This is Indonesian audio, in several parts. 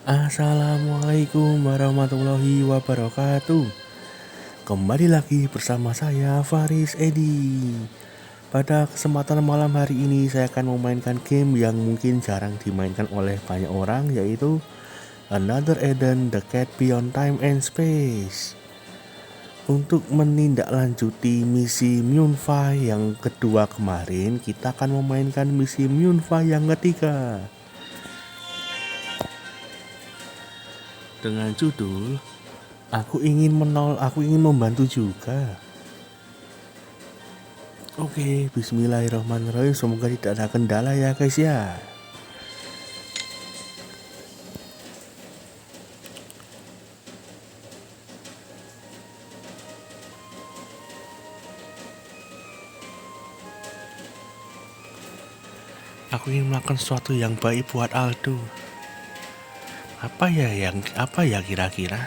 Assalamualaikum warahmatullahi wabarakatuh. Kembali lagi bersama saya Faris Edi. Pada kesempatan malam hari ini saya akan memainkan game yang mungkin jarang dimainkan oleh banyak orang, yaitu Another Eden: The Cat Beyond Time and Space. Untuk menindaklanjuti misi Myunfa yang kedua kemarin, kita akan memainkan misi Myunfa yang ketiga dengan judul Aku ingin membantu juga. Oke, bismillahirrahmanirrahim. Semoga tidak ada kendala ya guys ya. Aku ingin melakukan sesuatu yang baik buat Aldo. Apa ya kira-kira?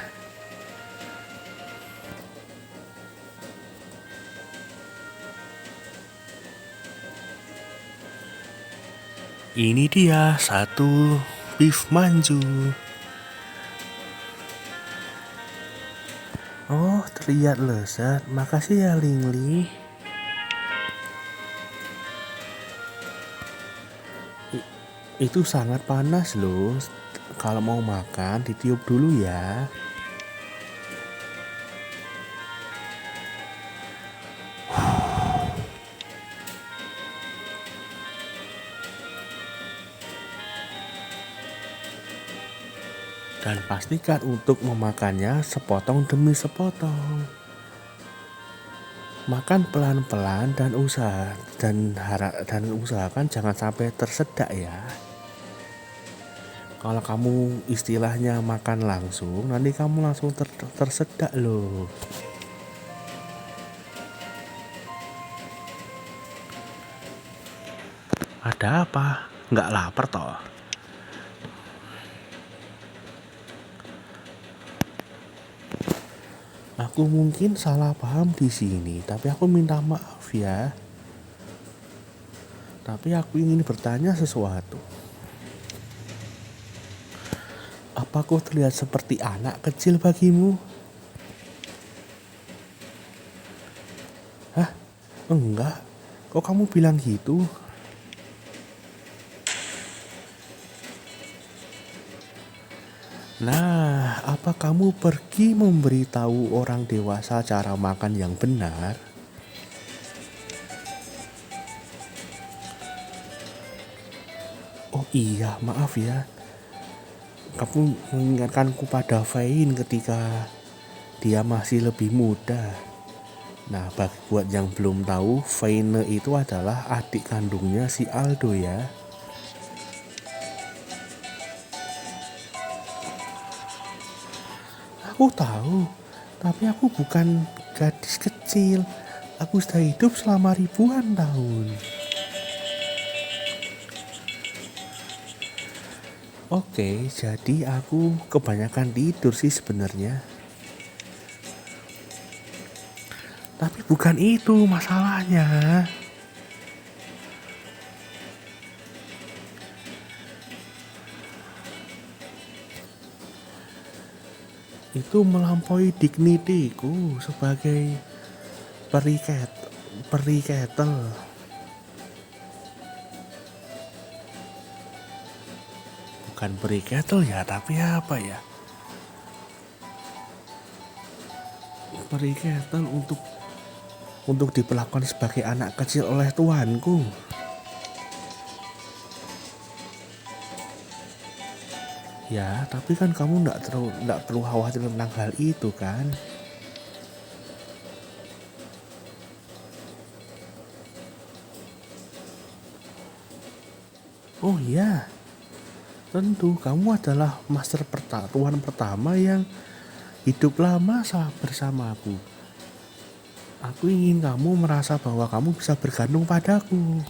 Ini dia satu beef manju. Oh, terlihat lezat. Makasih ya Lingli. Itu sangat panas loh. Kalau mau makan ditiup dulu ya. Dan pastikan untuk memakannya sepotong demi sepotong. Makan pelan-pelan dan usahakan jangan sampai tersedak ya. Kalau kamu istilahnya makan langsung, nanti kamu langsung tersedak loh. Ada apa? Nggak lapar toh? Aku mungkin salah paham di sini, tapi aku minta maaf ya. Tapi aku ingin bertanya sesuatu. Apa aku terlihat seperti anak kecil bagimu? Hah? Enggak. Kok kamu bilang gitu? Nah, apa kamu pergi memberitahu orang dewasa cara makan yang benar? Oh iya, maaf ya. Kamu mengingatkanku pada Fain ketika dia masih lebih muda. Nah, buat yang belum tahu, Faine itu adalah adik kandungnya si Aldo ya. Aku tahu, tapi aku bukan gadis kecil. Aku sudah hidup selama ribuan tahun. Oke, jadi aku kebanyakan tidur sih sebenarnya. Tapi bukan itu masalahnya. Itu melampaui dignitiku sebagai peri kettle. Bukan peri kettle ya, tapi apa ya? Peri kettle untuk diperlakukan sebagai anak kecil oleh tuanku. Ya, tapi kan kamu nggak perlu khawatir tentang hal itu kan? Oh iya, tentu kamu adalah tuan pertama yang hidup lama bersamaku. Aku ingin kamu merasa bahwa kamu bisa bergantung padaku.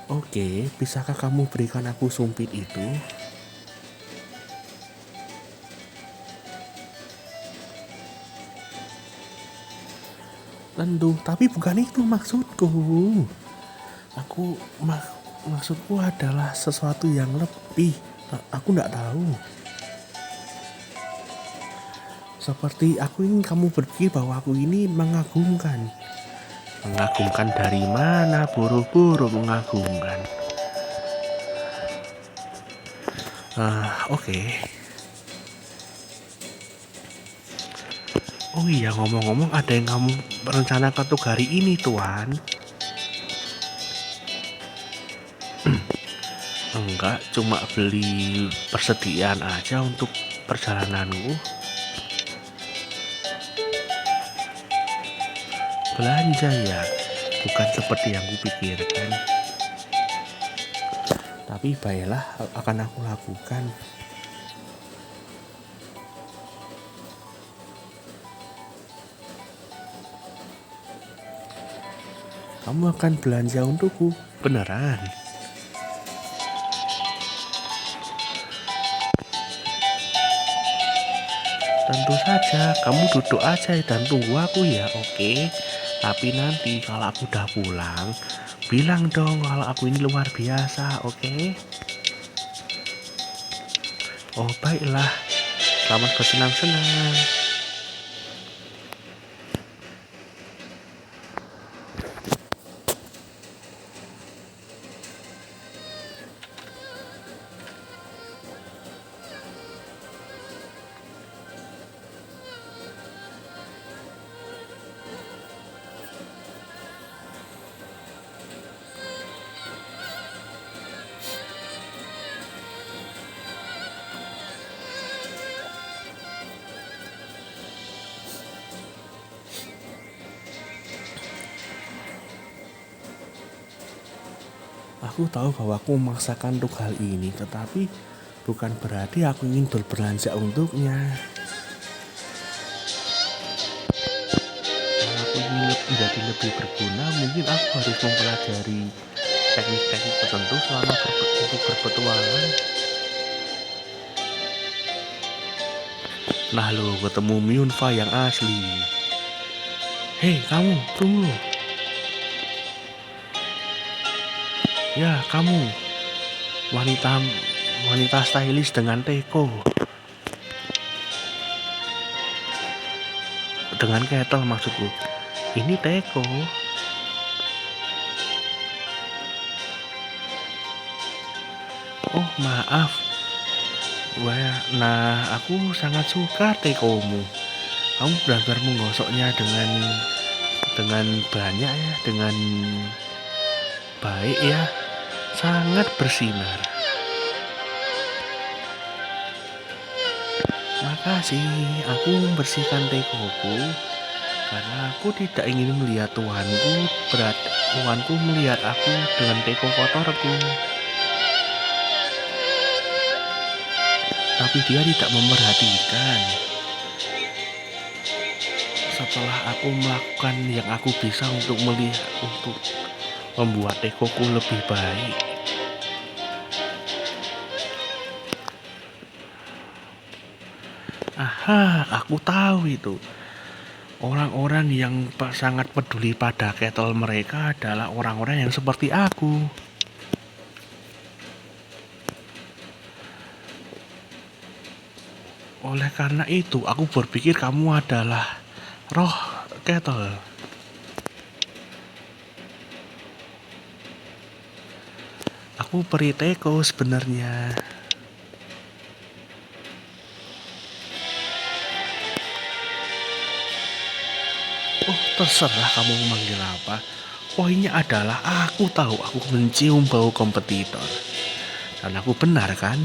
Oke, bisakah kamu berikan aku sumpit itu? Tentu, tapi bukan itu maksudku. Aku Maksudku adalah sesuatu yang lebih. Aku nggak tahu. Seperti aku ingin kamu berpikir bahwa aku ini mengagumkan. Mengagumkan dari mana? Buru-buru mengagumkan. Oke. Oh iya, ngomong-ngomong, ada yang kamu rencanakan untuk hari ini, Tuan? Enggak, cuma beli persediaan aja untuk perjalananku. Belanja ya, bukan seperti yang kupikirkan. Tapi baiklah, akan aku lakukan. Kamu akan belanja untukku, beneran? Tentu saja, kamu duduk aja dan tunggu aku ya, oke? Tapi nanti kalau aku udah pulang, bilang dong kalau aku ini luar biasa, oke? Oh baiklah, selamat bersenang-senang. Aku tahu bahwa aku memaksakan untuk hal ini, tetapi bukan berarti aku ingin berbelanja untuknya. Kalau aku ingin menjadi lebih berguna, mungkin aku harus mempelajari teknik-teknik tertentu selama untuk berpetualang. Nah lo, ketemu Myunfa yang asli. Hei kamu, tunggu. Ya kamu, wanita stylish dengan teko, dengan kettle maksudku. Ini teko. Oh maaf. Wah, nah aku sangat suka tekomu. Kamu benar-benar menggosoknya dengan banyak ya, dengan baik ya, sangat bersinar. Makasih, aku membersihkan tekoku karena aku tidak ingin melihat tuanku melihat aku dengan teko kotorku. Tapi dia tidak memerhatikan. Setelah aku melakukan yang aku bisa untuk membuat tekoku lebih baik. Aha, aku tahu itu. Orang-orang yang sangat peduli pada kettle mereka adalah orang-orang yang seperti aku. Oleh karena itu, aku berpikir kamu adalah roh kettle. Aku peri teko sebenarnya. Oh, terserah kamu memanggil apa. Poinnya adalah aku tahu aku mencium bau kompetitor. Dan aku benar kan?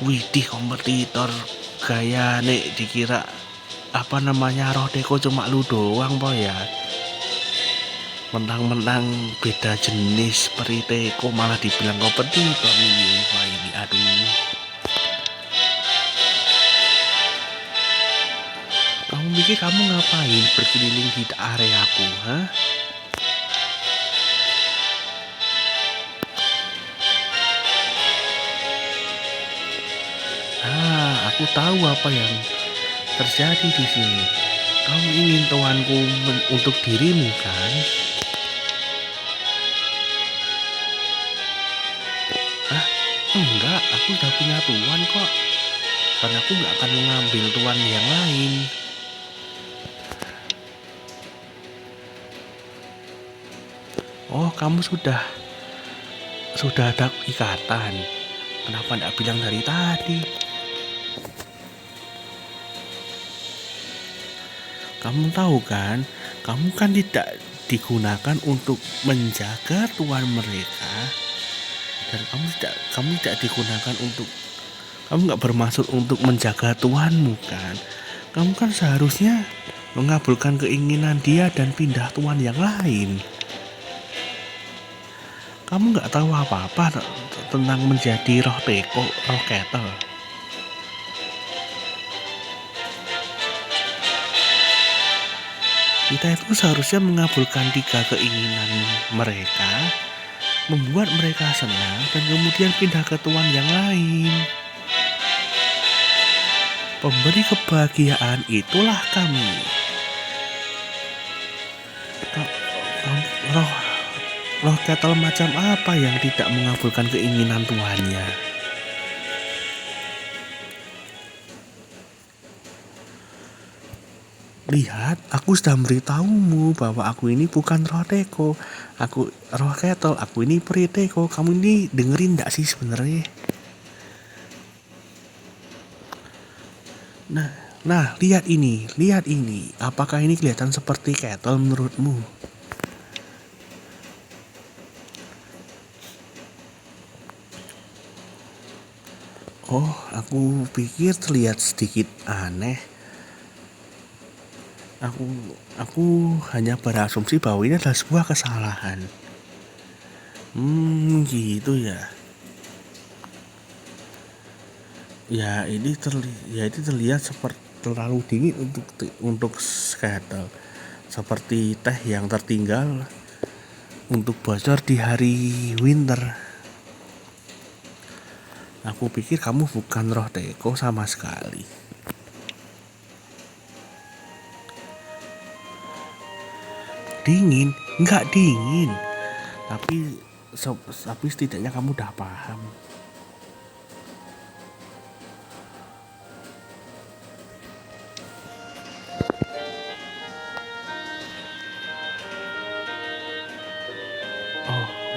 Widih, kompetitor gaya nek dikira apa namanya roh teko cuma lu doang po ya. Mentang-mentang beda jenis peri teko malah dibilang kompetitor nih. Wah ini aduh. Kamu pikir kamu ngapain berkeliling di areaku, ha? Aku tahu apa yang terjadi di sini. Kamu ingin tuanku untuk dirimu kan? Enggak, aku udah punya tuan kok. Dan aku nggak akan mengambil tuan yang lain. Oh, kamu sudah ada ikatan. Kenapa nggak bilang dari tadi? Kamu tahu kan, kamu kan tidak digunakan untuk menjaga tuan mereka, dan kamu tidak digunakan untuk, kamu nggak bermaksud untuk menjaga tuanmu kan? Kamu kan seharusnya mengabulkan keinginan dia dan pindah tuan yang lain. Kamu nggak tahu apa-apa tentang menjadi roh teko, roh kettle. Kita itu seharusnya mengabulkan 3 keinginan mereka, membuat mereka senang, dan kemudian pindah ke tuan yang lain. Pemberi kebahagiaan itulah kami. Roh kettle macam apa yang tidak mengabulkan keinginan tuannya? Lihat, aku sudah memberitahumu bahwa aku ini bukan roh teko. Aku roh kettle, aku ini peri teko. Kamu ini dengerin gak sih sebenarnya? Nah, lihat ini. Apakah ini kelihatan seperti kettle menurutmu? Oh, aku pikir terlihat sedikit aneh. Aku hanya berasumsi bahwa ini adalah sebuah kesalahan. Gitu ya. Ya, ini terlihat seperti terlalu dingin untuk kettle. Seperti teh yang tertinggal untuk bocor di hari winter. Aku pikir kamu bukan roh teko sama sekali. Dingin? Nggak dingin. Tapi setidaknya kamu udah paham.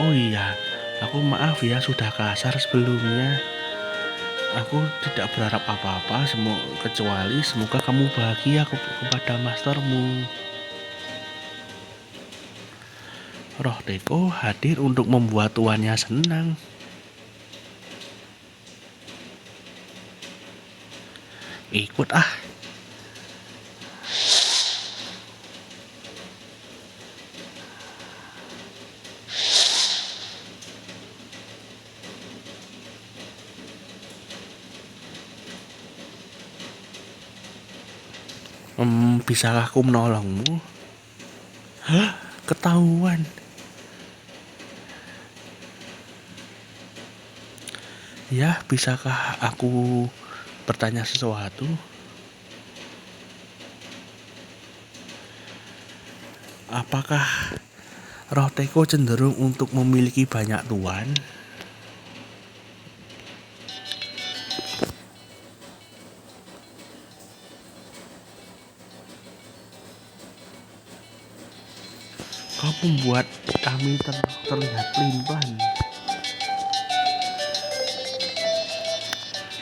Oh iya, aku maaf ya sudah kasar sebelumnya. Aku tidak berharap apa-apa, kecuali semoga kamu bahagia kepada mastermu. Roh teko hadir untuk membuat tuannya senang. Ikut ah. Bisakah aku menolongmu? Hah? Ketahuan. Ya, bisakah aku bertanya sesuatu? Apakah roh teko cenderung untuk memiliki banyak tuan? Kau membuat kami terlihat pelin-pelan.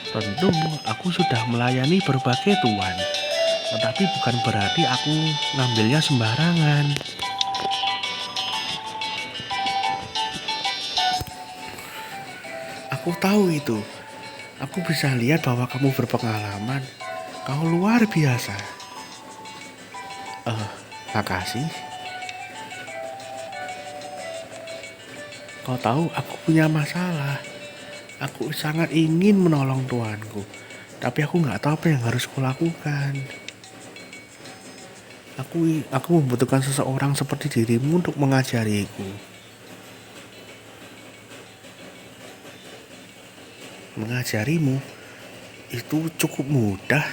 Tentu, aku sudah melayani berbagai tuan, tetapi bukan berarti aku ngambilnya sembarangan. Aku tahu itu. Aku bisa lihat bahwa kamu berpengalaman. Kau luar biasa. Makasih. Kau tahu aku punya masalah. Aku sangat ingin menolong tuanku, tapi aku nggak tahu apa yang harus kulakukan. Aku membutuhkan seseorang seperti dirimu untuk mengajariku. Mengajarimu itu cukup mudah.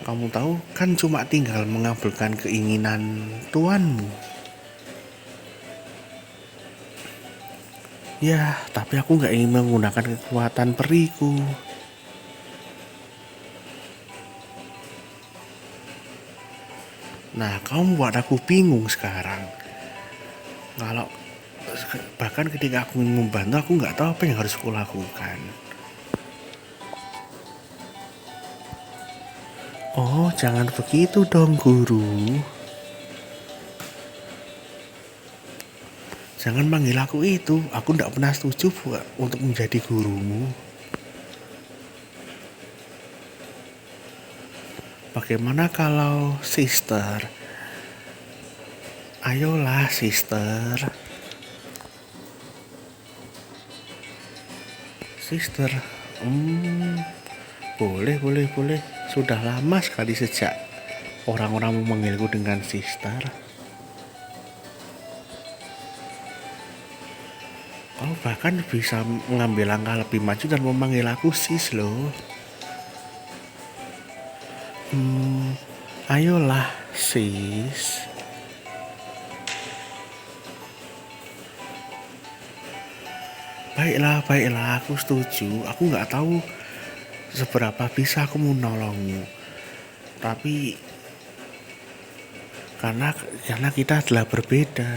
Kamu tahu kan cuma tinggal mengabulkan keinginan tuanmu. Ya, tapi aku nggak ingin menggunakan kekuatan periku. Nah, kamu buat aku bingung sekarang. Kalau bahkan ketika aku ingin membantu, aku nggak tahu apa yang harus aku lakukan. Oh, jangan begitu dong, guru. Jangan panggil aku itu. Aku nggak pernah setuju untuk menjadi gurumu. Bagaimana kalau sister? Ayolah, sister. Sister. Boleh, boleh, boleh. Sudah lama sekali sejak orang-orang memanggilku dengan sister. Kau bahkan bisa mengambil langkah lebih maju dan memanggil aku sis loh. Ayolah, sis. Baiklah, baiklah, aku setuju. Aku nggak tahu seberapa bisa aku menolongmu. Tapi karena kita adalah berbeda.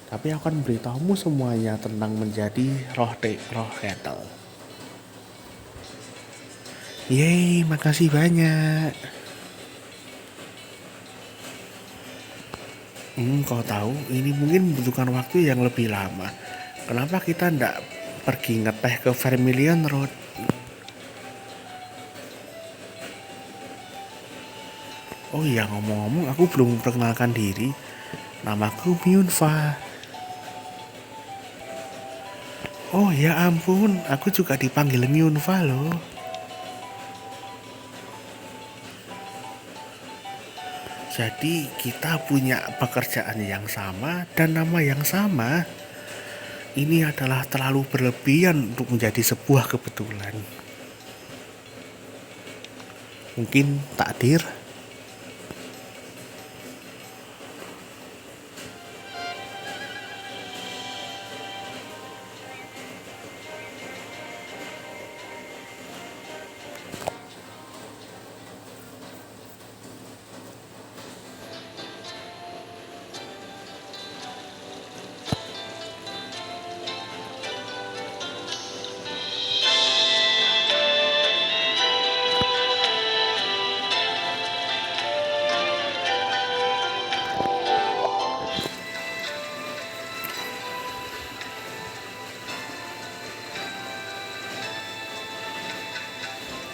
Tapi aku akan beritahumu semuanya tentang menjadi roh kettle. Yeay, makasih banyak. Kau tahu, ini mungkin membutuhkan waktu yang lebih lama. Kenapa kita ndak pergi ngeteh ke Vermilion Road? Oh iya, ngomong-ngomong, aku belum memperkenalkan diri. Namaku Myunfa. Oh ya ampun, aku juga dipanggil Myunfa loh. Jadi kita punya pekerjaan yang sama dan nama yang sama. Ini adalah terlalu berlebihan untuk menjadi sebuah kebetulan. Mungkin takdir.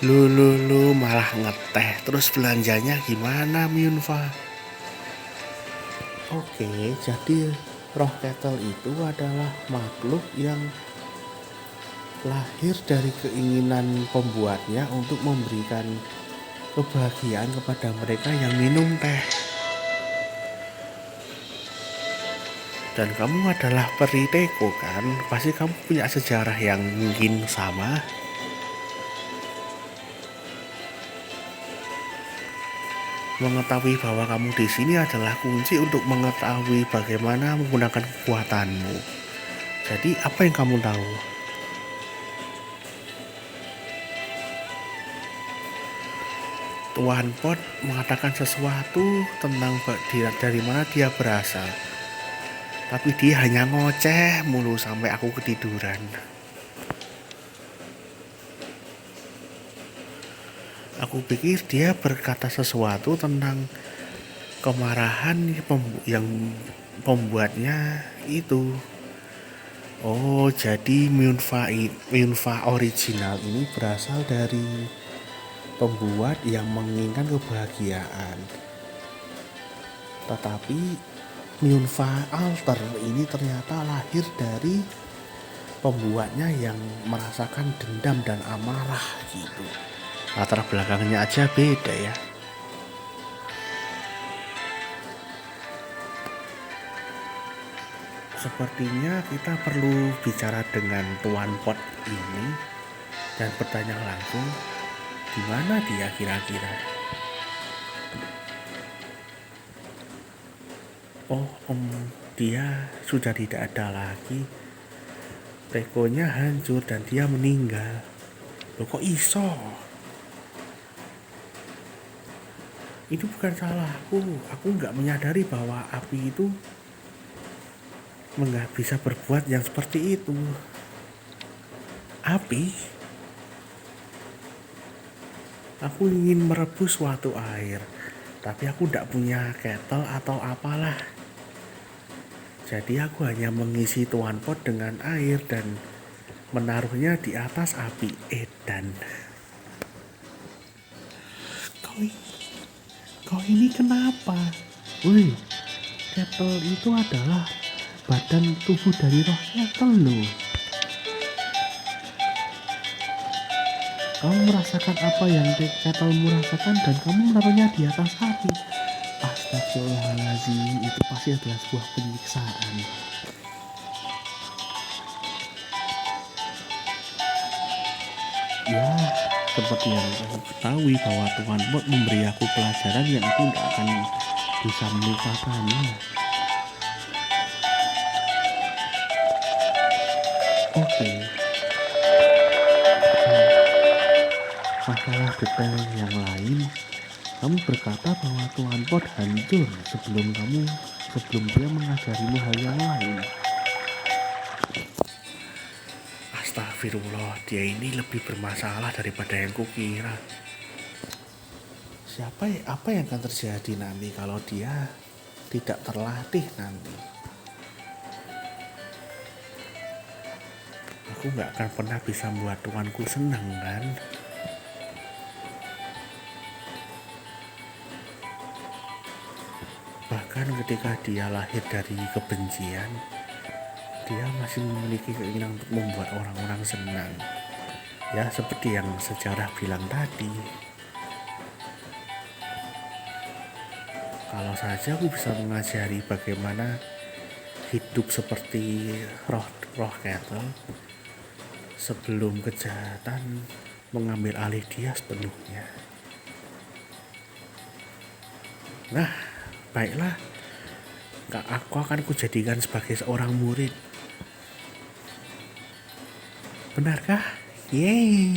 Lu malah ngeteh. Terus belanjanya gimana, Myunfa? Oke, jadi roh kettle itu adalah makhluk yang lahir dari keinginan pembuatnya untuk memberikan kebahagiaan kepada mereka yang minum teh. Dan kamu adalah peri teko kan? Pasti kamu punya sejarah yang mungkin sama. Mengetahui bahwa kamu di sini adalah kunci untuk mengetahui bagaimana menggunakan kekuatanmu. Jadi apa yang kamu tahu? Tuan Pot mengatakan sesuatu tentang dari mana dia berasal. Tapi dia hanya ngoceh mulu sampai aku ketiduran. Aku pikir dia berkata sesuatu tentang kemarahan yang pembuatnya itu. Oh, jadi Myunfa original ini berasal dari pembuat yang menginginkan kebahagiaan. Tetapi Myunfa alter ini ternyata lahir dari pembuatnya yang merasakan dendam dan amarah gitu. Latar belakangnya aja beda ya. Sepertinya kita perlu bicara dengan Tuan Pot ini dan bertanya langsung di mana dia kira-kira. Oh, dia sudah tidak ada lagi. Tekonya hancur dan dia meninggal. Loh kok iso? Itu bukan salahku. Aku nggak menyadari bahwa api itu nggak bisa berbuat yang seperti itu. Api? Aku ingin merebus suatu air, tapi aku tidak punya kettle atau apalah. Jadi aku hanya mengisi tuan pot dengan air dan menaruhnya di atas api. Edan. Kau ini kenapa? Woi, kettle itu adalah badan tubuh dari roh kettle loh. Kamu merasakan apa yang kettlemu rasakan dan kamu menaruhnya di atas api. Astagfirullahaladzim, itu pasti adalah sebuah penyiksaan. Ya, seperti yang aku ketahui bahwa Tuhan Bot memberi aku pelajaran yang aku tidak akan bisa melupakannya. Oke. Masalah detail yang lain, kamu berkata bahwa Tuhan Pot hancur sebelum dia mengajarimu hal yang lain. Astagfirullah, dia ini lebih bermasalah daripada yang kukira. Apa yang akan terjadi nanti kalau dia tidak terlatih nanti? Aku gak akan pernah bisa membuat tuanku senang kan? Bahkan ketika dia lahir dari kebencian, dia masih memiliki keinginan untuk membuat orang-orang senang. Ya, seperti yang sejarah bilang tadi. Kalau saja aku bisa mengajari bagaimana hidup seperti roh kettle sebelum kejahatan mengambil alih dia sepenuhnya. Nah, baiklah, aku akan kujadikan sebagai seorang murid. Benarkah? Yeay.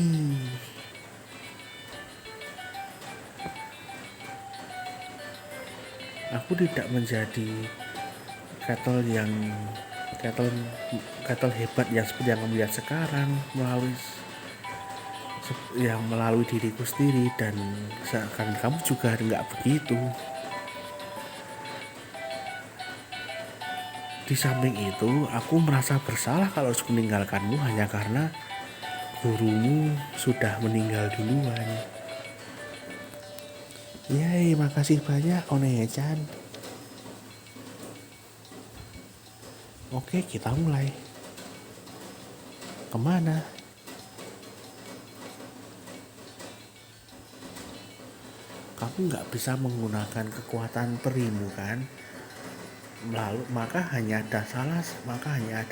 Aku tidak menjadi kettle hebat yang seperti yang kamu lihat sekarang melalui diriku sendiri, dan seakan kamu juga nggak begitu. Di samping itu, aku merasa bersalah kalau harus meninggalkanmu hanya karena gurumu sudah meninggal duluan. Yeay, makasih banyak One-chan. Oke, kita mulai. Kemana? Kamu nggak bisa menggunakan kekuatan perimu kan? Lalu maka hanya ada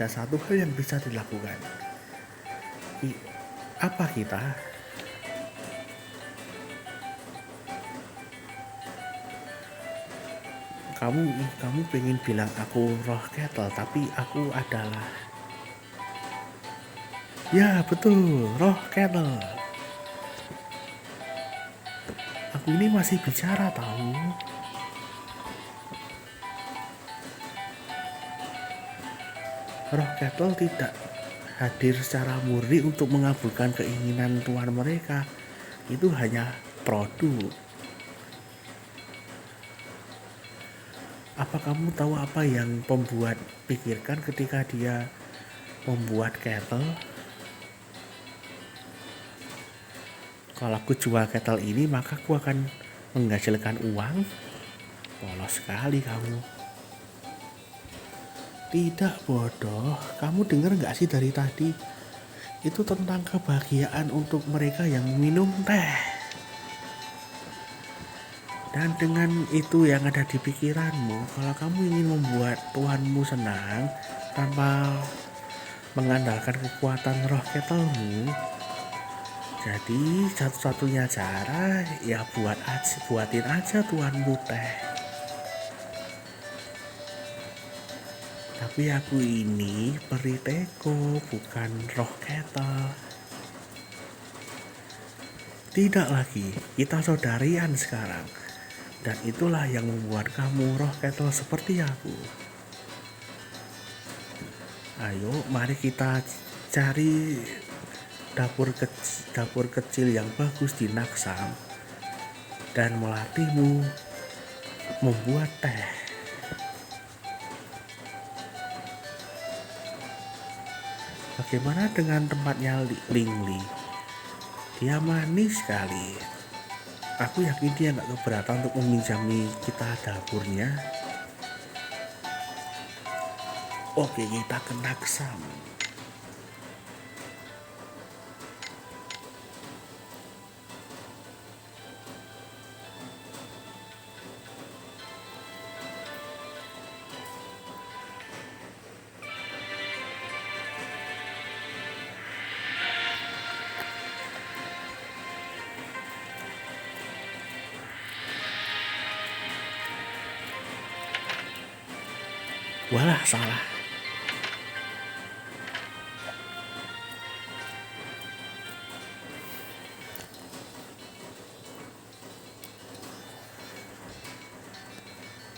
satu hal yang bisa dilakukan. Apa kita? Kamu pengen bilang aku roh kettle, tapi aku adalah, ya betul, roh kettle. Aku ini masih bicara tahu. Roh kettle tidak hadir secara murni untuk mengabulkan keinginan tuan mereka. Itu hanya produk. Apa kamu tahu apa yang pembuat pikirkan ketika dia membuat kettle? Kalau aku jual kettle ini, maka aku akan menghasilkan uang. Polos sekali kamu. Tidak, bodoh. Kamu dengar gak sih dari tadi? Itu tentang kebahagiaan untuk mereka yang minum teh. Dan dengan itu yang ada di pikiranmu, kalau kamu ingin membuat tuanmu senang tanpa mengandalkan kekuatan roh kettlemu, jadi satu-satunya cara ya buatin aja tuanmu teh. Tapi aku ini peri teko, bukan roh kettle. Tidak lagi, kita saudarian sekarang. Dan itulah yang membuat kamu roh kettle seperti aku. Ayo, mari kita cari dapur kecil yang bagus di Naksam dan melatihmu membuat teh. Bagaimana dengan tempatnya Lingli? Dia manis sekali. Aku yakin dia nggak keberatan untuk meminjami kita dapurnya. Oke, kita ke Naksam. Walah, salah.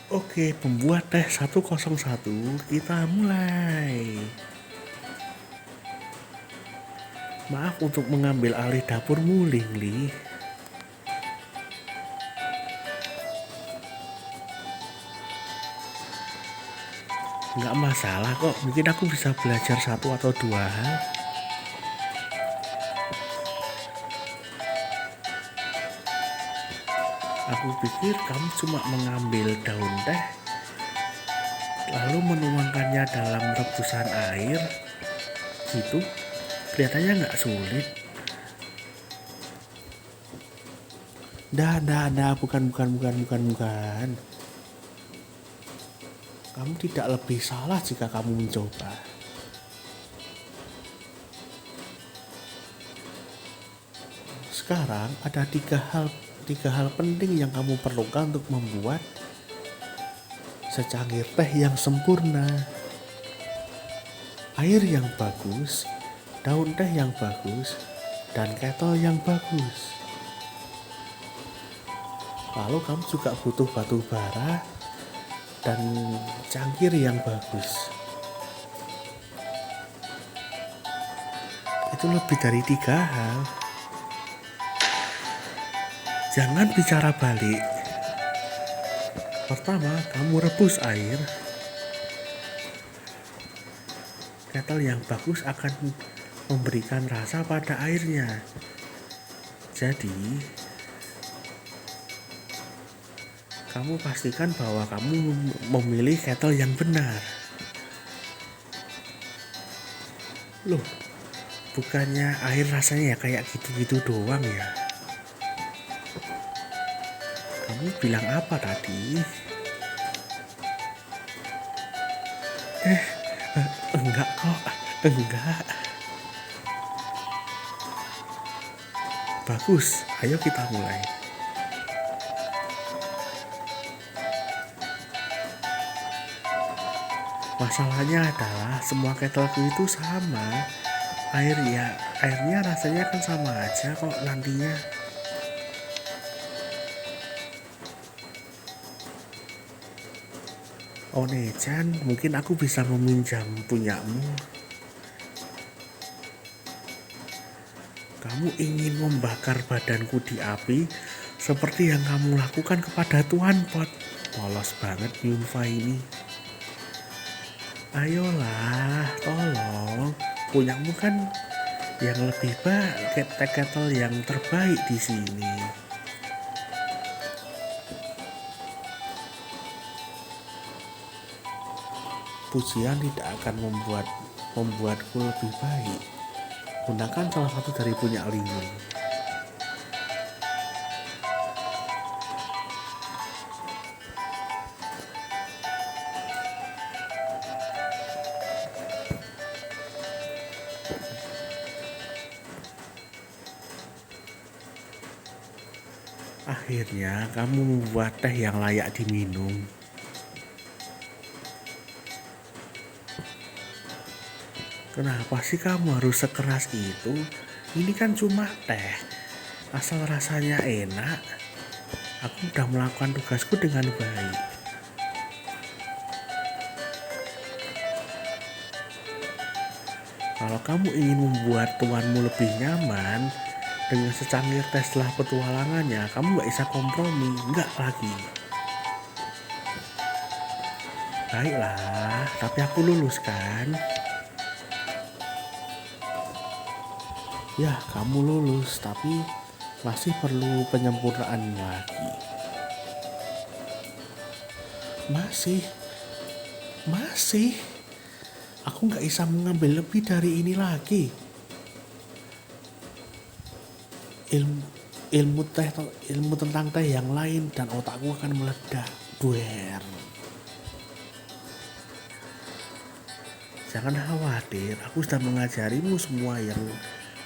Oke, pembuat teh 101, kita mulai. Maaf untuk mengambil alih dapurmu, Lingli. Nggak masalah kok, mungkin aku bisa belajar satu atau dua hal. Aku pikir kamu cuma mengambil daun teh, lalu menuangkannya dalam rebusan air, gitu. Kelihatannya nggak sulit. Dah, bukan. Kamu tidak lebih salah jika kamu mencoba. Sekarang ada tiga hal penting yang kamu perlukan untuk membuat secangkir teh yang sempurna. Air yang bagus, daun teh yang bagus, dan kettle yang bagus. Lalu kamu juga butuh batu bara dan cangkir yang bagus. Itu lebih dari 3 hal. Jangan bicara balik. Pertama, kamu rebus air. Kettle yang bagus akan memberikan rasa pada airnya. Jadi, kamu pastikan bahwa kamu memilih kettle yang benar. Loh, bukannya air rasanya ya kayak gitu-gitu doang ya? Kamu bilang apa tadi? Enggak kok, enggak. Bagus, ayo kita mulai. Masalahnya adalah semua kettleku itu sama. Airnya rasanya kan sama aja kok nantinya. One-chan, mungkin aku bisa meminjam punyamu. Kamu ingin membakar badanku di api seperti yang kamu lakukan kepada Tuan Pot. Polos banget Yunfa ini. Ayolah, tolong. Punyamu kan yang lebih baik, kettle yang terbaik di sini. Pujian tidak akan membuatku lebih baik. Gunakan salah satu dari punya Lingli. Akhirnya kamu membuat teh yang layak diminum. Kenapa sih kamu harus sekeras itu? Ini kan cuma teh, asal rasanya enak. Aku udah melakukan tugasku dengan baik. Kalau kamu ingin membuat tuanmu lebih nyaman dengan secangkir teh setelah petualangannya, kamu gak bisa kompromi, nggak lagi. Baiklah, tapi aku lulus kan? Ya, kamu lulus, tapi masih perlu penyempurnaan lagi. Masih, masih. Aku nggak bisa mengambil lebih dari ini lagi. Ilmu, ilmu tentang teh yang lain dan otakku akan meledak. Buer. Jangan khawatir, aku sudah mengajarimu semua yang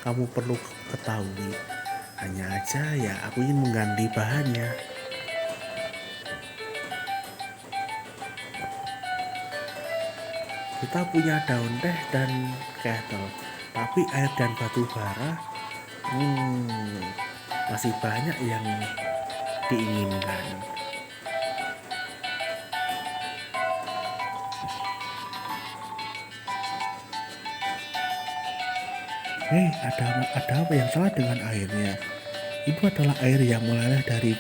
kamu perlu ketahui. Hanya aja ya aku ingin mengganti bahannya. Kita punya daun teh dan kettle, tapi air dan batu bara masih banyak yang diinginkan. Ada apa yang salah dengan airnya? Itu adalah air yang meleleh dari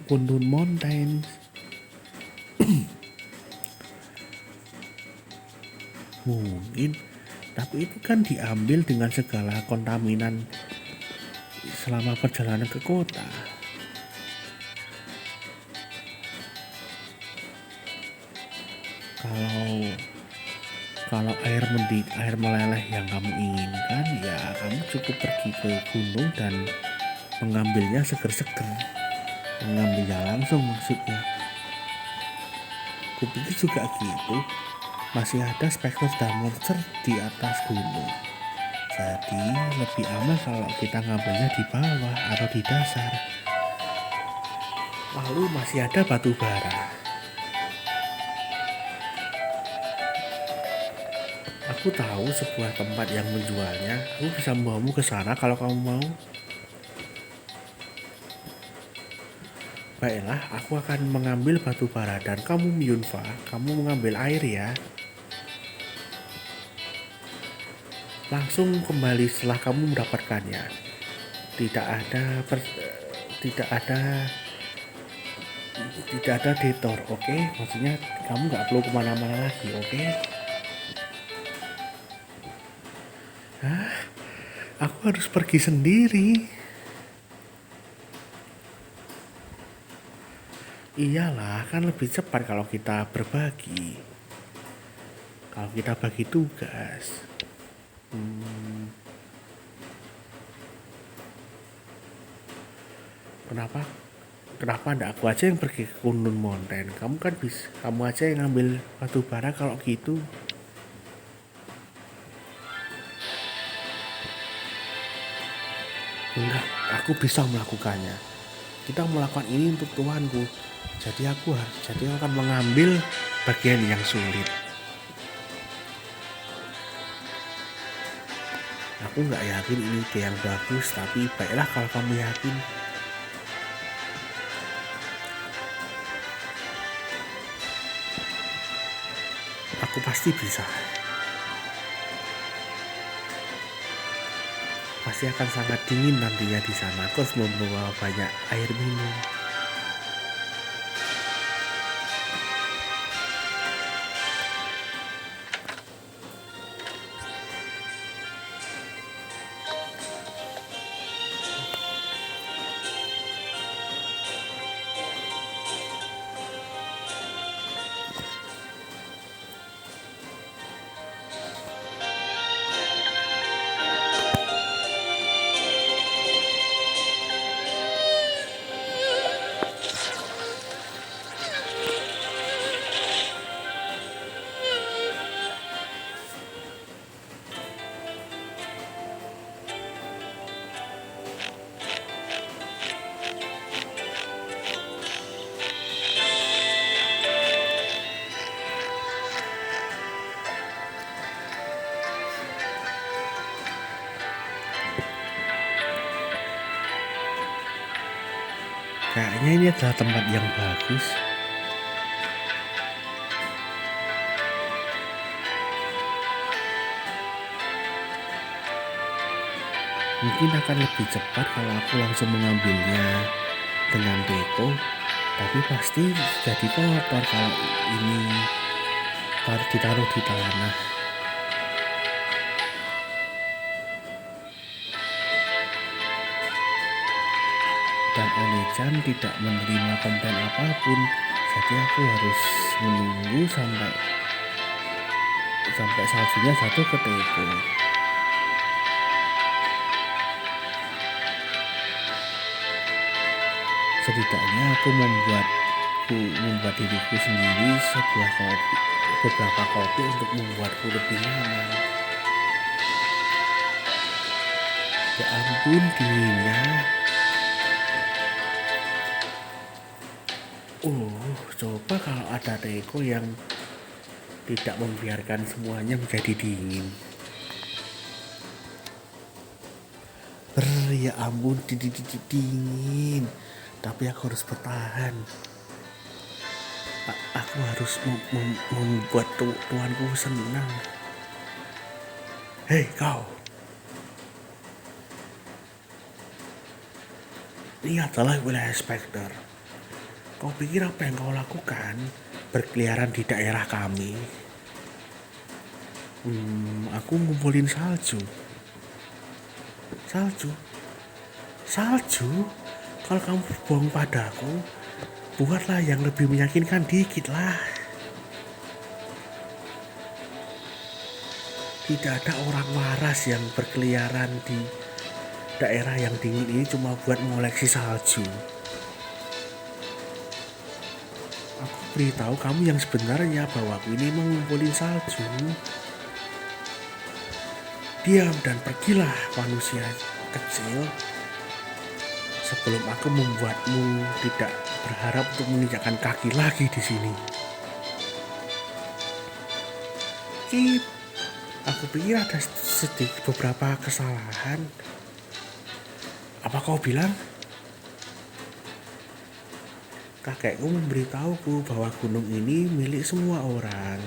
Kunlun Mountain. Mungkin, tapi itu kan diambil dengan segala kontaminan selama perjalanan ke kota. Kalau air meleleh yang kamu inginkan, ya kamu cukup pergi ke gunung dan mengambilnya seger-seger. Mengambilnya langsung maksudnya. Kupikir juga gitu. Masih ada spekter dan monster di atas gunung. Jadi lebih aman kalau kita ngambilnya di bawah atau di dasar. Lalu masih ada batu bara. Aku tahu sebuah tempat yang menjualnya. Aku bisa membawamu ke sana kalau kamu mau. Baiklah, aku akan mengambil batu bara dan kamu Myunfa, kamu mengambil air ya. Langsung kembali setelah kamu mendapatkannya. Tidak ada detour, oke? Maksudnya kamu nggak perlu kemana-mana lagi, oke? Aku harus pergi sendiri. Iyalah, kan lebih cepat kalau kita berbagi. Kalau kita bagi tugas. Kenapa enggak aku aja yang pergi ke Kunlun Mountain? Kamu aja yang ngambil batu bara kalau gitu. Enggak, aku bisa melakukannya. Kita melakukan ini untuk tuanku. Jadi aku akan mengambil bagian yang sulit. Aku nggak yakin ini ide yang bagus, tapi baiklah kalau kamu yakin. Aku pasti bisa. Pasti akan sangat dingin nantinya di sana. Aku harus membawa banyak air minum. Kayaknya ini adalah tempat yang bagus. Mungkin akan lebih cepat kalau aku langsung mengambilnya dengan deko, tapi pasti jadi kotor kalau ini ditaruh di tanah. Dan Onechan tidak menerima komplain apapun, jadi aku harus menunggu sampai saljunya jatuh ke teko. Setidaknya aku membuat diriku sendiri beberapa kopi untuk membuatku lebih nyaman. Ya ampun dinginnya. Coba kalau ada teko yang tidak membiarkan semuanya menjadi dingin. Ya ampun dingin. Tapi aku harus bertahan. Aku harus membuat tuanku senang. Hei kau, ini adalah wilayah Spectre. Kau pikir apa yang kau lakukan? Berkeliaran di daerah kami. Aku ngumpulin salju. Salju? Kalau kamu berbohong padaku, buatlah yang lebih meyakinkan dikit lah. Tidak ada orang waras yang berkeliaran di daerah yang dingin ini cuma buat mengoleksi salju. Aku beritahu kamu yang sebenarnya bahwa aku ini mengumpulin salju. Diam dan pergilah manusia kecil. Sebelum aku membuatmu tidak berharap untuk menginjakkan kaki lagi di sini. Aku pikir ada beberapa kesalahan. Apa kau bilang? Kakekku memberitahuku bahwa gunung ini milik semua orang.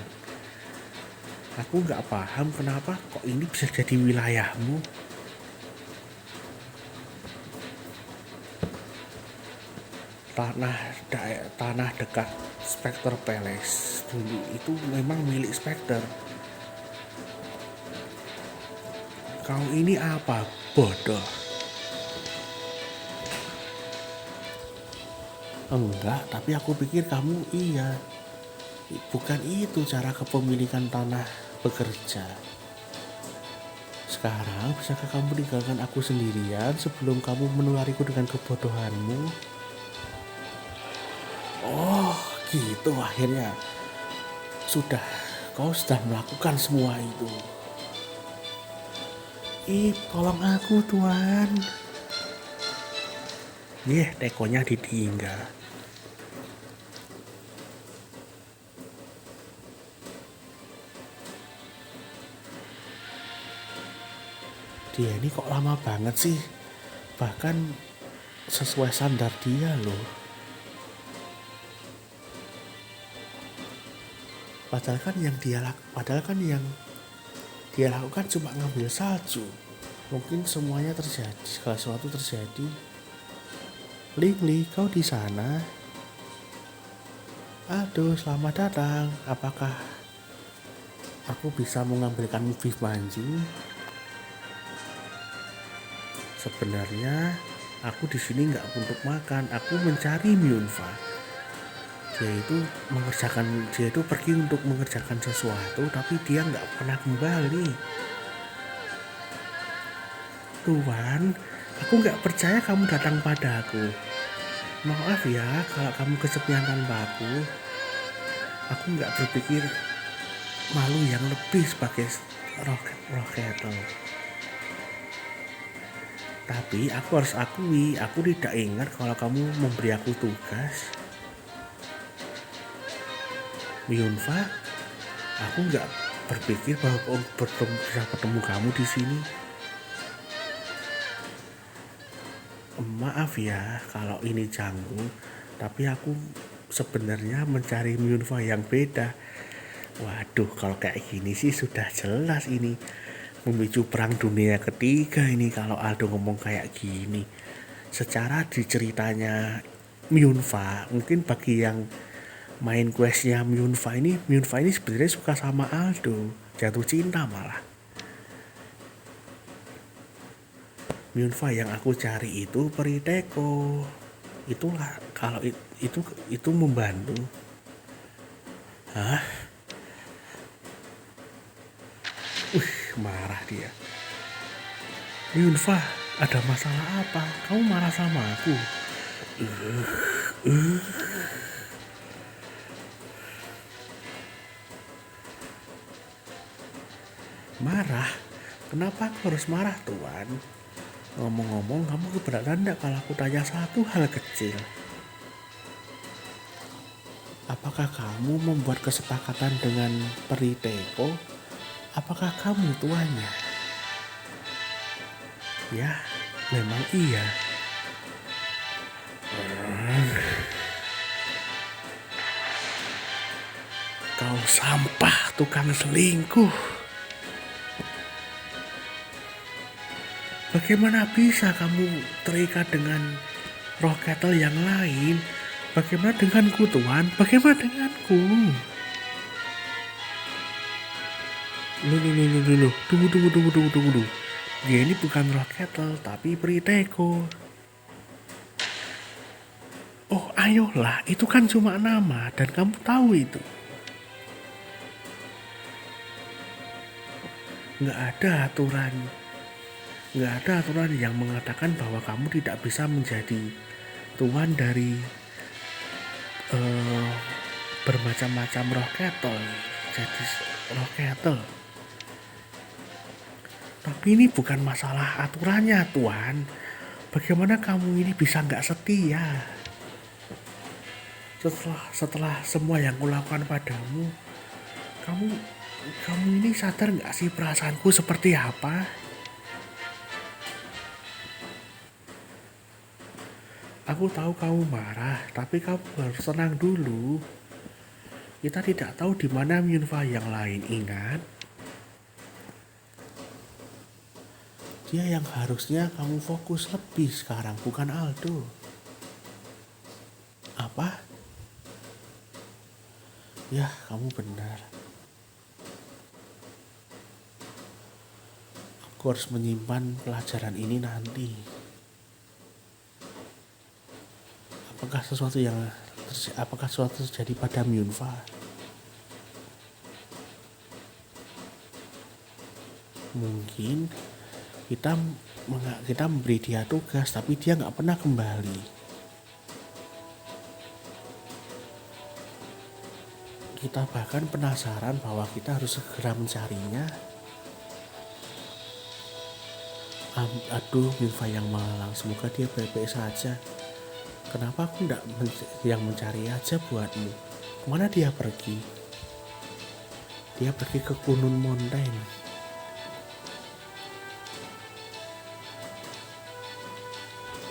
Aku nggak paham kenapa kok ini bisa jadi wilayahmu. Tanah dekat Spectre Palace dulu itu memang milik Spectre. Kau ini apa, bodoh? Enggak, tapi aku pikir kamu iya. Bukan itu cara kepemilikan tanah bekerja. Sekarang bisakah kamu meninggalkan aku sendirian sebelum kamu menulariku dengan kebodohanmu? Oh gitu, akhirnya kau sudah melakukan semua itu. Tolong aku tuan. Tekonya ditinggal. Dia ini kok lama banget sih. Bahkan sesuai standar dia loh. Padahal kan yang dia lakukan cuma ngambil salju. Mungkin semuanya terjadi, segala sesuatu terjadi. Ling, kau di sana? Aduh, selamat datang. Apakah aku bisa mengambilkanmu beef manju? Sebenarnya aku di sini nggak untuk makan. Aku mencari Myunfa. Dia itu pergi untuk mengerjakan sesuatu, tapi dia nggak pernah kembali. Tuan, aku nggak percaya kamu datang padaku. Maaf ya kalau kamu kesepian tanpa aku. Aku nggak berpikir malu yang lebih sebagai Rocketel. Tapi aku harus akui, aku tidak ingat kalau kamu memberi aku tugas. Myunfa, aku nggak berpikir bahwa bisa ketemu kamu di sini. Maaf ya kalau ini canggung, tapi aku sebenarnya mencari Myunfa yang beda. Waduh, kalau kayak gini sih sudah jelas ini memicu perang dunia ketiga ini kalau Aldo ngomong kayak gini. Secara di ceritanya Myunfa, mungkin bagi yang main questnya Myunfa ini sebenarnya suka sama Aldo, jatuh cinta malah. Myunfa yang aku cari itu Periteko. Itulah kalau itu membantu. Hah? Marah dia. Myunfa, ada masalah apa? Kamu marah sama aku? Marah? Kenapa aku harus marah, Tuan? Ngomong-ngomong, kamu keberatan enggak kalau aku tanya satu hal kecil? Apakah kamu membuat kesepakatan dengan Periteko? Apakah kamu tuannya? Ya, memang iya. Kau sampah, tukang selingkuh. Bagaimana bisa kamu terikat dengan roh kettle yang lain? Bagaimana denganku, Tuan? Bagaimana denganku? Loh. Tunggu. Dia ini bukan roh kettle, tapi Periteko. Oh, ayolah, itu kan cuma nama dan kamu tahu itu. Nggak ada aturan yang mengatakan bahwa kamu tidak bisa menjadi tuan dari bermacam-macam roh kettle. Jadi roh kettle. Tapi ini bukan masalah aturannya, Tuan. Bagaimana kamu ini bisa nggak setia? Setelah semua yang kulakukan padamu, kamu ini sadar nggak sih perasaanku seperti apa? Aku tahu kamu marah, tapi kamu harus tenang dulu. Kita tidak tahu di mana Myunfa yang lain, ingat? Dia yang harusnya kamu fokus lebih sekarang, bukan Aldo. Apa? Ya, kamu benar. Aku harus menyimpan pelajaran ini nanti. Apakah sesuatu terjadi pada Myunfa? Mungkin kita memberi dia tugas, tapi dia nggak pernah kembali. Kita bahkan penasaran bahwa kita harus segera mencarinya. Aduh, Myunfa yang malang, semoga dia baik-baik saja. Kenapa aku enggak yang mencari aja buatmu? Kemana dia pergi? Dia pergi ke Kunlun Mountain.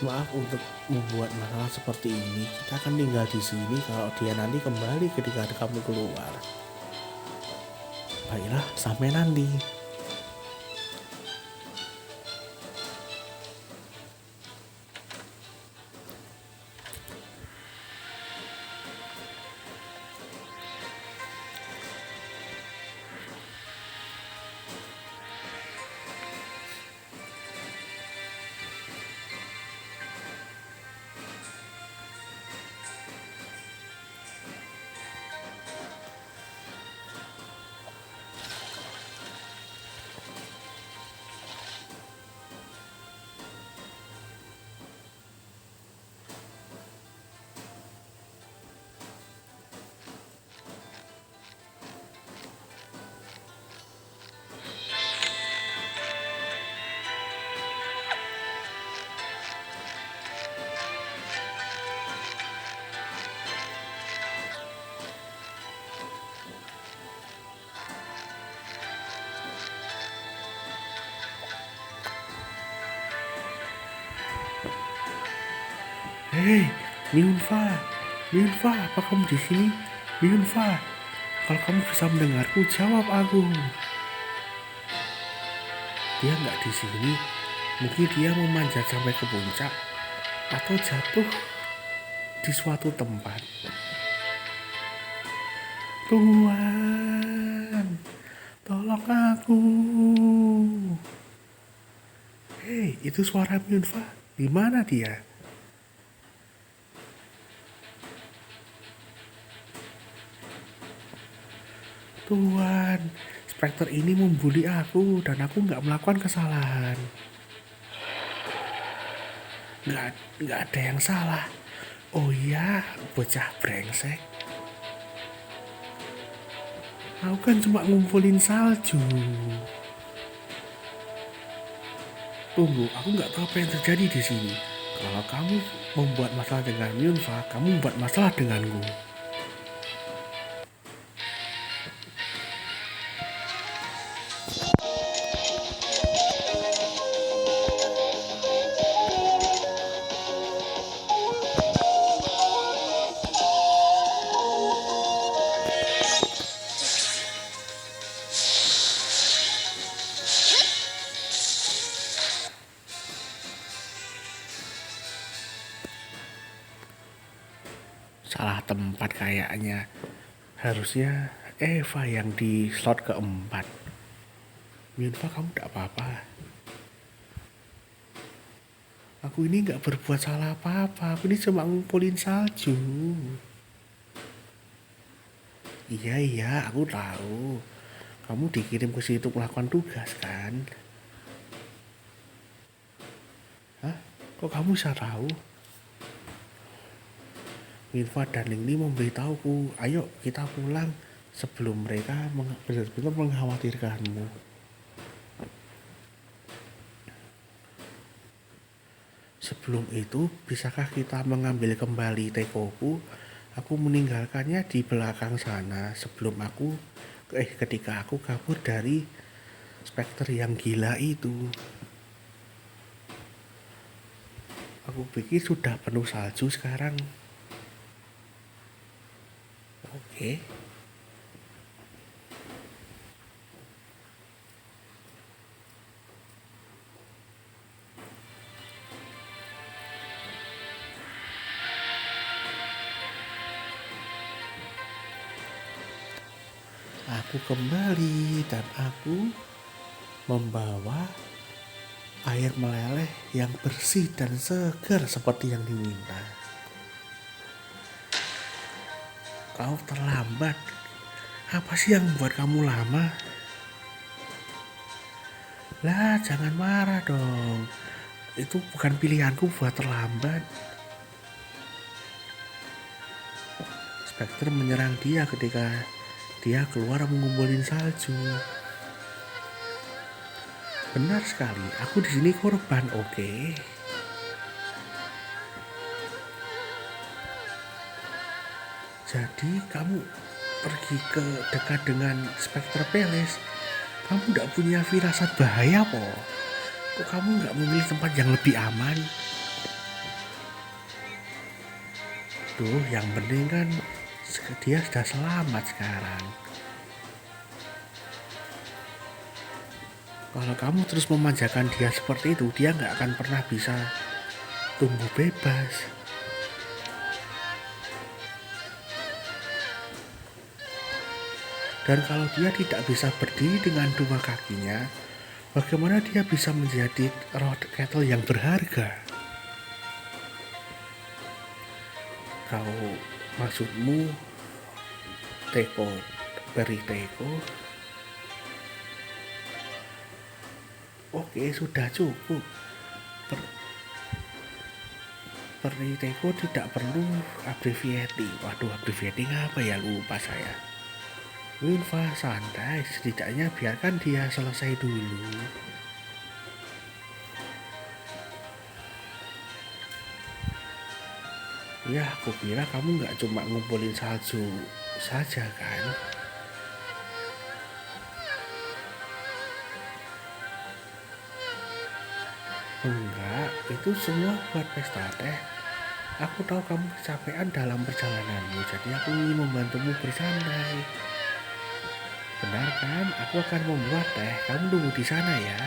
Maaf untuk membuat masalah seperti ini. Kita akan tinggal di sini kalau dia nanti kembali ketika kamu keluar. Baiklah, sampai nanti. Hei, Miunfa, Miunfa, apa kamu di sini? Miunfa, kalau kamu bisa mendengarku, jawab aku. Dia nggak di sini. Mungkin dia memanjat sampai ke puncak atau jatuh di suatu tempat. Tuhan, tolong aku. Hei, itu suara Miunfa. Di mana dia? Tuhan, Spectre ini membuli aku dan aku nggak melakukan kesalahan. Nggak ada yang salah. Oh iya, bocah brengsek. Aku kan cuma ngumpulin salju. Tunggu, aku nggak tahu apa yang terjadi di sini. Kalau kamu membuat masalah dengan Miunfa, kamu membuat masalah denganku. Salah tempat kayaknya. Harusnya Eva yang di slot keempat. Miunfa, kamu tidak apa-apa. Aku ini nggak berbuat salah apa-apa. Aku ini cuma ngumpulin salju. Iya, aku tahu. Kamu dikirim ke situ melakukan tugas kan? Hah? Kok kamu bisa tahu? Milva dan Lingli memberitahuku, ayo kita pulang sebelum mereka benar-benar mengkhawatirkanmu. Sebelum itu, bisakah kita mengambil kembali tekoku? Aku meninggalkannya di belakang sana sebelum ketika aku kabur dari Spectre yang gila itu. Aku pikir sudah penuh salju sekarang. Oke. Aku kembali dan aku membawa air meleleh yang bersih dan segar seperti yang diminta. Kau terlambat. Apa sih yang membuat kamu lama? Lah, jangan marah dong. Itu bukan pilihanku buat terlambat. Spectre menyerang dia ketika dia keluar mengumpulin salju. Benar sekali, aku di sini korban, oke. Jadi kamu pergi ke dekat dengan Spectre Palace, kamu tidak punya firasat bahaya po? Kok kamu nggak memilih tempat yang lebih aman? Tuh, yang penting kan dia sudah selamat sekarang. Kalau kamu terus memanjakan dia seperti itu, dia nggak akan pernah bisa tumbuh bebas. Dan kalau dia tidak bisa berdiri dengan dua kakinya, bagaimana dia bisa menjadi roh kettle yang berharga? Kau maksudmu teko, beri teko? Oke, sudah cukup. Beri teko tidak perlu abbreviating. Waduh, abbreviating apa ya, lupa saya. Miunfa, santai, setidaknya biarkan dia selesai dulu. Ya, aku kira kamu nggak cuma ngumpulin salju saja kan? Enggak, itu semua buat pesta teh. Aku tahu kamu kecapean dalam perjalananmu, jadi aku ingin membantumu bersantai. Benar kan? Aku akan membuat teh. Kamu tunggu di sana ya.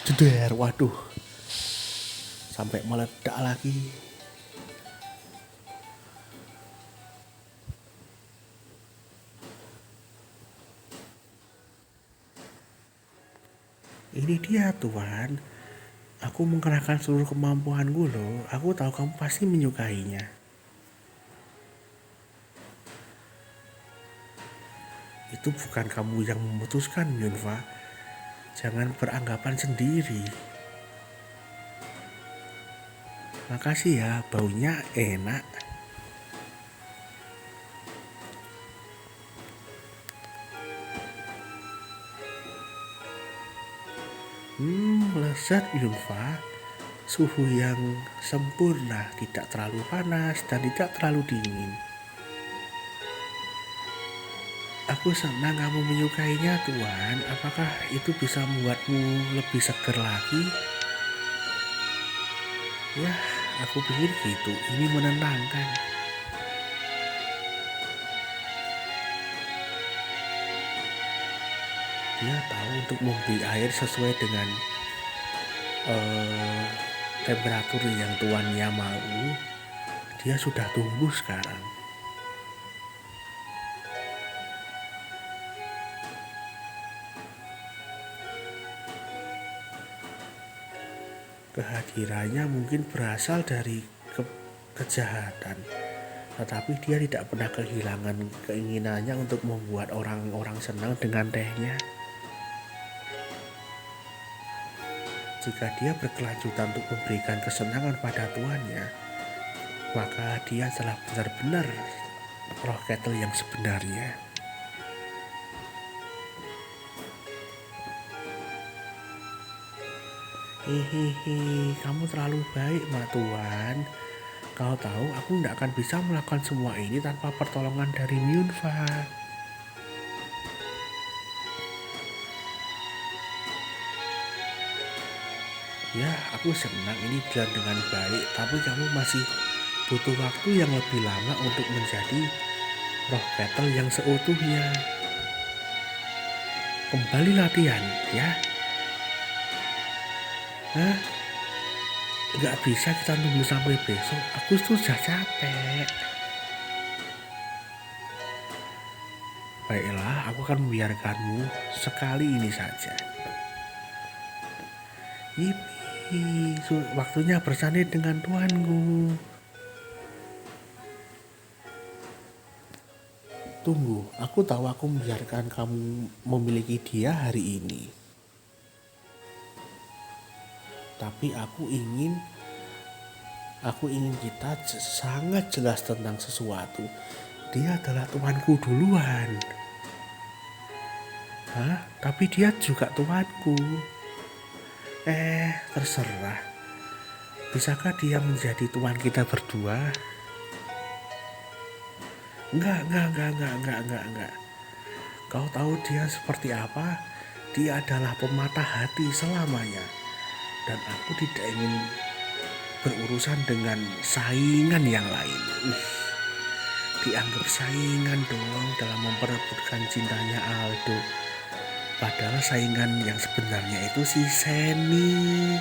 Jeder, waduh, sampai meledak lagi. Ini dia Tuan, aku mengerahkan seluruh kemampuanku loh. Aku tahu kamu pasti menyukainya. Itu bukan kamu yang memutuskan, Yunfa. Jangan beranggapan sendiri. Makasih ya, baunya enak. Lezat Yunfa. Suhu yang sempurna, tidak terlalu panas dan tidak terlalu dingin. Aku senang kamu menyukainya Tuan. Apakah itu bisa membuatmu lebih seger lagi? Ya, aku pikir gitu. Ini menenangkan. Dia tahu untuk memberi air sesuai dengan temperatur yang tuannya mau. Dia sudah tumbuh sekarang. Kehadirannya mungkin berasal dari kejahatan, tetapi dia tidak pernah kehilangan keinginannya untuk membuat orang-orang senang dengan tehnya. Jika dia berkelanjutan untuk memberikan kesenangan pada tuannya, maka dia telah benar-benar roh kettle yang sebenarnya. Hehehe, kamu terlalu baik, Mak Tuan. Kau tahu aku tidak akan bisa melakukan semua ini tanpa pertolongan dari Yunfa. Ya, aku senang ini jalan dengan baik, tapi kamu masih butuh waktu yang lebih lama untuk menjadi roh kettle yang seutuhnya. Kembali latihan, ya. Hah? Gak bisa kita tunggu sampai besok. Aku sudah capek. Baiklah, aku akan membiarkanmu sekali ini saja. Yipi, waktunya bersanding dengan tuanku. Tunggu, aku tahu aku membiarkan kamu memiliki dia hari ini. Tapi aku ingin kita sangat jelas tentang sesuatu. Dia adalah tuanku duluan. Hah? Tapi dia juga tuanku. Terserah. Bisakah dia menjadi tuan kita berdua? Enggak. Kau tahu dia seperti apa? Dia adalah pematah hati selamanya. Dan aku tidak ingin berurusan dengan saingan yang lain. Dianggap saingan dong dalam memperebutkan cintanya Aldo. Padahal saingan yang sebenarnya itu si Seni.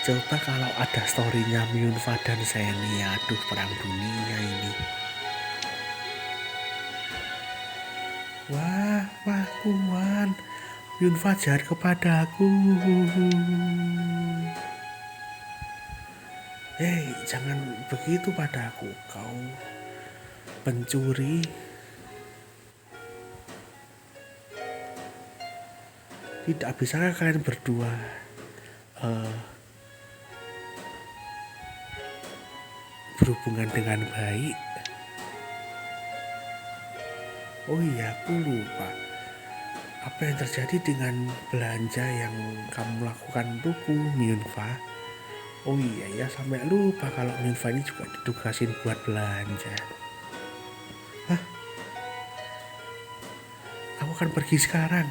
Coba kalau ada storynya Myunfa dan Seni, aduh perang dunia ini. Wah Tuan, Myunfa jahat kepadaku. Hei, jangan begitu padaku, kau pencuri. Tidak bisakah kalian berdua berhubungan dengan baik? Oh iya, aku lupa. Apa yang terjadi dengan belanja yang kamu lakukan untukku, Myunfa? Oh iya ya, sampai lupa kalau Myunfa ini juga ditugasin buat belanja. Hah? akan pergi sekarang.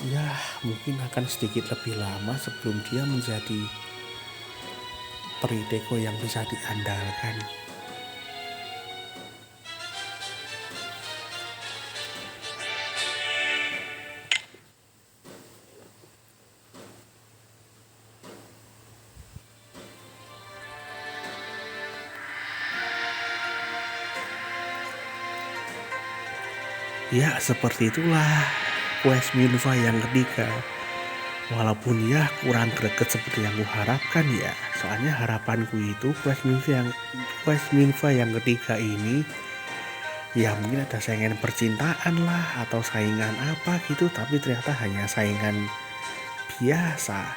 Ya, mungkin akan sedikit lebih lama sebelum dia menjadi peri teko yang bisa diandalkan. Ya, seperti itulah quest Milva yang ketiga. Walaupun ya kurang greget seperti yang kuharapkan ya. Soalnya harapanku itu quest Milva yang ketiga ini ya mungkin ada saingan percintaan lah atau saingan apa gitu, tapi ternyata hanya saingan biasa.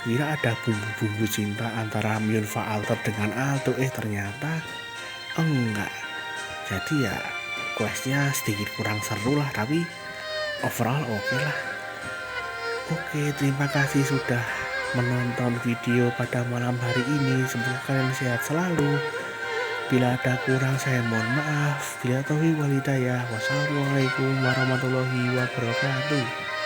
Kira ada bumbu-bumbu cinta antara Milva Alter dengan Alto, ternyata enggak. Jadi ya questnya sedikit kurang seru lah, tapi overall oke lah. Oke, terima kasih sudah menonton video pada malam hari ini. Semoga kalian sehat selalu. Bila ada kurang saya mohon maaf. Bila taufiq wal hidayah. Wassalamualaikum warahmatullahi wabarakatuh.